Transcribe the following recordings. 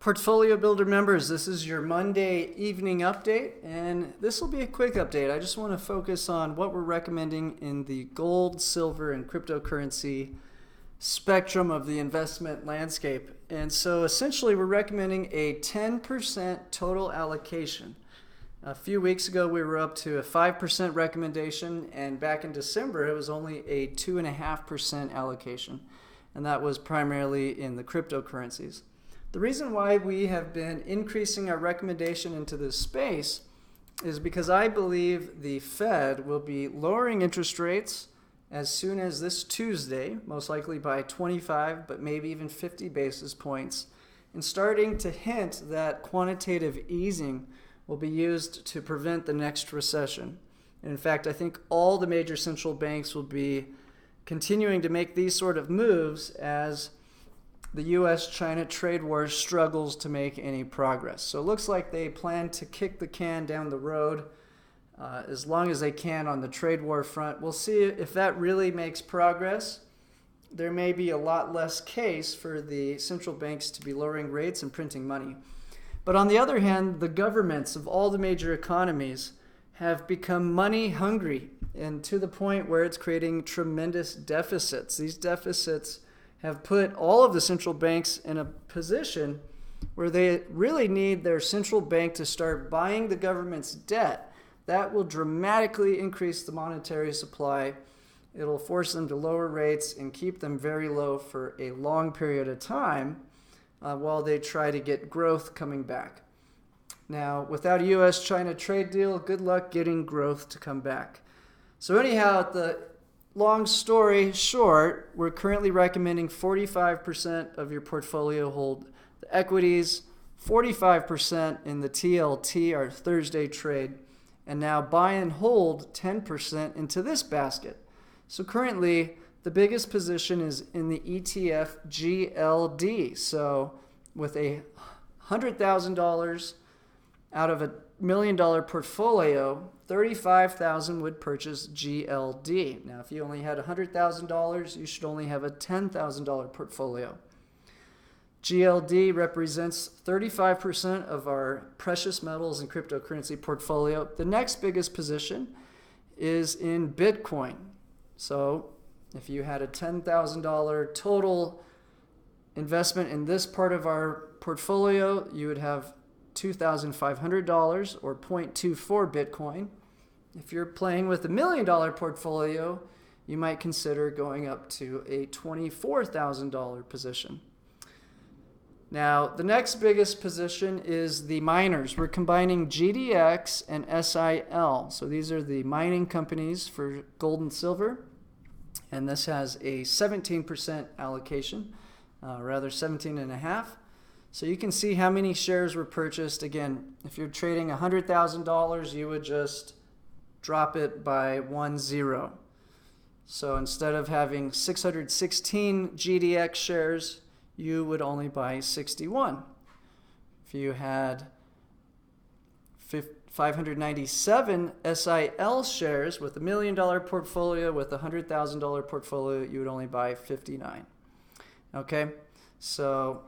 Portfolio Builder members, this is your Monday evening update, and this will be a quick update. I just want to focus on what we're recommending in the gold, silver, and cryptocurrency spectrum of the investment landscape. And so essentially we're recommending a 10% total allocation. A few weeks ago we were up to a 5% recommendation, and back in December it was only a 2.5% allocation, and that was primarily in the cryptocurrencies. The reason why we have been increasing our recommendation into this space is because I believe the Fed will be lowering interest rates as soon as this Tuesday, most likely by 25, but maybe even 50 basis points, and starting to hint that quantitative easing will be used to prevent the next recession. And in fact, I think all the major central banks will be continuing to make these sort of moves as the U.S.-China trade war struggles to make any progress. So it looks like they plan to kick the can down the road as long as they can on the trade war front. We'll see if that really makes progress. There may be a lot less case for the central banks to be lowering rates and printing money. But on the other hand, the governments of all the major economies have become money hungry, and to the point where it's creating tremendous deficits. These deficits have put all of the central banks in a position where they really need their central bank to start buying the government's debt. That will dramatically increase the monetary supply. It'll force them to lower rates and keep them very low for a long period of time while they try to get growth coming back. Now, without a U.S.-China trade deal, good luck getting growth to come back. So anyhow, the long story short, we're currently recommending 45% of your portfolio hold the equities, 45% in the TLT, our Thursday trade, and now buy and hold 10% into this basket. So currently, the biggest position is in the ETF GLD. So with $100,000 out of $1 million portfolio, $35,000 would purchase GLD. Now, if you only had $100,000, you should only have a $10,000 portfolio. GLD represents 35% of our precious metals and cryptocurrency portfolio. The next biggest position is in Bitcoin. So if you had a $10,000 total investment in this part of our portfolio, you would have $2,500 or 0.24 Bitcoin. If you're playing with $1 million portfolio, you might consider going up to a $24,000 position. Now, the next biggest position is the miners. We're combining GDX and SIL. So these are the mining companies for gold and silver. And this has a 17% allocation, rather 17.5%. So you can see how many shares were purchased. Again, if you're trading $100,000, you would just drop it by 1-0. So instead of having 616 GDX shares, you would only buy 61. If you had 597 SIL shares with $1 million portfolio, with a $100,000 portfolio, you would only buy 59. Okay, so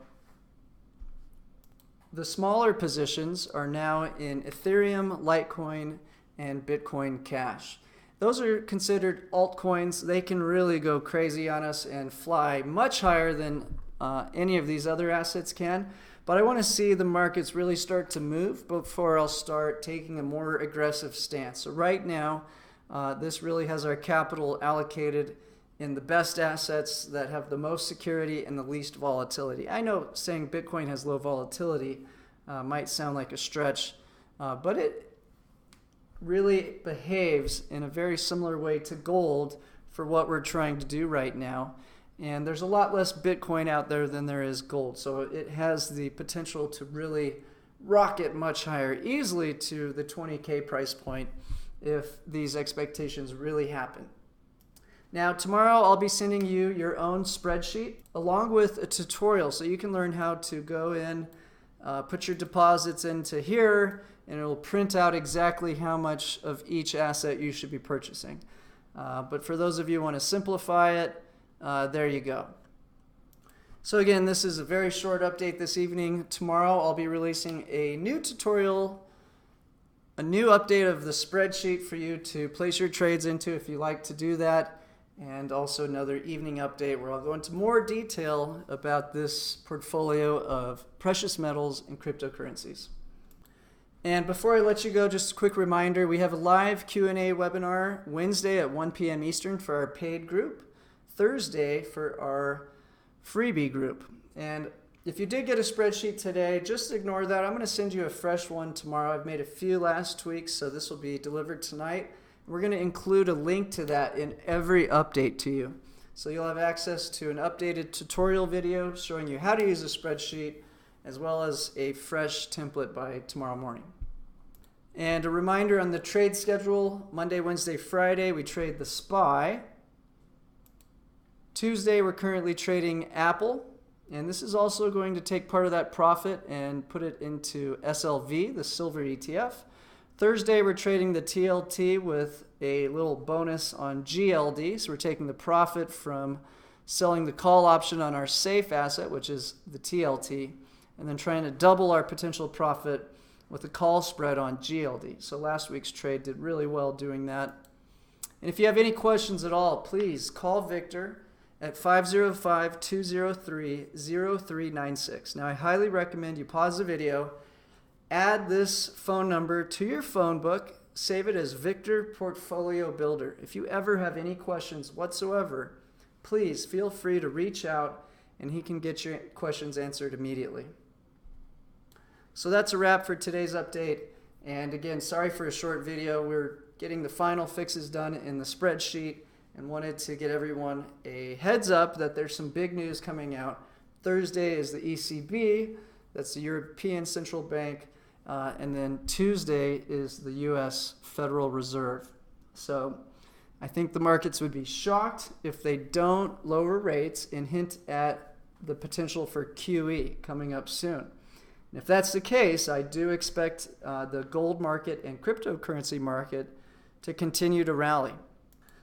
the smaller positions are now in Ethereum, Litecoin, and Bitcoin Cash. Those are considered altcoins. They can really go crazy on us and fly much higher than any of these other assets can. But I want to see the markets really start to move before I'll start taking a more aggressive stance. So right now, this really has our capital allocated in the best assets that have the most security and the least volatility. I know saying Bitcoin has low volatility might sound like a stretch, but it really behaves in a very similar way to gold for what we're trying to do right now. And there's a lot less Bitcoin out there than there is gold. So it has the potential to really rocket much higher, easily to the 20K price point if these expectations really happen. Now, tomorrow I'll be sending you your own spreadsheet along with a tutorial so you can learn how to go in, put your deposits into here, and it will print out exactly how much of each asset you should be purchasing. But for those of you who want to simplify it, there you go. So again, this is a very short update this evening. Tomorrow I'll be releasing a new tutorial, a new update of the spreadsheet for you to place your trades into if you like to do that, and also another evening update where I'll go into more detail about this portfolio of precious metals and cryptocurrencies. And before I let you go, just a quick reminder, we have a live Q&A webinar Wednesday at 1 p.m. Eastern for our paid group, Thursday for our freebie group. And if you did get a spreadsheet today, just ignore that. I'm going to send you a fresh one tomorrow. I've made a few last week, so this will be delivered tonight. We're going to include a link to that in every update to you. So you'll have access to an updated tutorial video showing you how to use a spreadsheet, as well as a fresh template by tomorrow morning. And a reminder on the trade schedule, Monday, Wednesday, Friday, we trade the SPY. Tuesday, we're currently trading Apple, and this is also going to take part of that profit and put it into SLV, the silver ETF. Thursday, we're trading the TLT with a little bonus on GLD, so we're taking the profit from selling the call option on our safe asset, which is the TLT, and then trying to double our potential profit with the call spread on GLD. So last week's trade did really well doing that. And if you have any questions at all, please call Victor at 505-203-0396. Now, I highly recommend you pause the video, add this phone number to your phone book, save it as Victor Portfolio Builder. If you ever have any questions whatsoever, please feel free to reach out and he can get your questions answered immediately. So that's a wrap for today's update. And again, sorry for a short video. We're getting the final fixes done in the spreadsheet and wanted to get everyone a heads up that there's some big news coming out. Thursday is the ECB, that's the European Central Bank, and then Tuesday is the US Federal Reserve. So I think the markets would be shocked if they don't lower rates and hint at the potential for QE coming up soon. And if that's the case, I do expect the gold market and cryptocurrency market to continue to rally.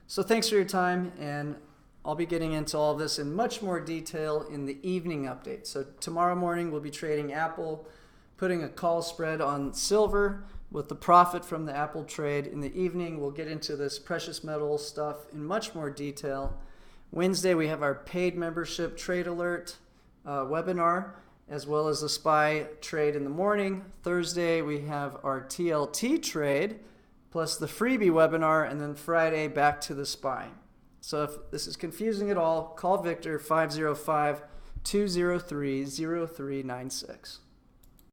So thanks for your time, and I'll be getting into all of this in much more detail in the evening update. So tomorrow morning we'll be trading Apple, putting a call spread on silver with the profit from the Apple trade. In the evening we'll get into this precious metal stuff in much more detail. Wednesday we have our paid membership trade alert webinar, as well as the SPY trade in the morning. Thursday we have our TLT trade, plus the freebie webinar, and then Friday back to the SPY. So if this is confusing at all, call Victor 505-203-0396.